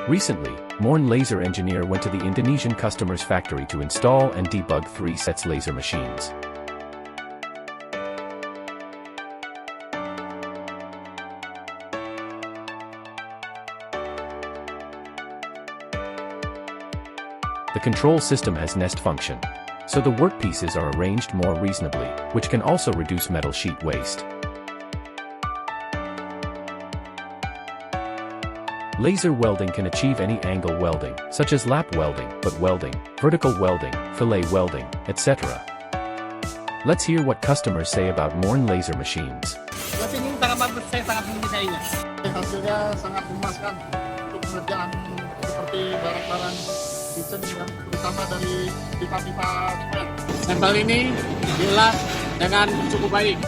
Recently, Morn Laser engineer went to the Indonesian customer's factory to install and debug 3 sets laser machines. The control system has nest function, so the workpieces are arranged more reasonably, which can also reduce metal sheet waste. Laser welding can achieve any angle welding, such as lap welding, butt welding, vertical welding, fillet welding, etc. Let's hear what customers say about Morn Laser machines. Tingin sangat bagus, saya sangat menyukainya. Hasilnya sangat memuaskan untuk pekerjaan seperti barang-barang kitchen yang terutama dari pipa-pipa semen. Stempel ini jelas dengan cukup baik.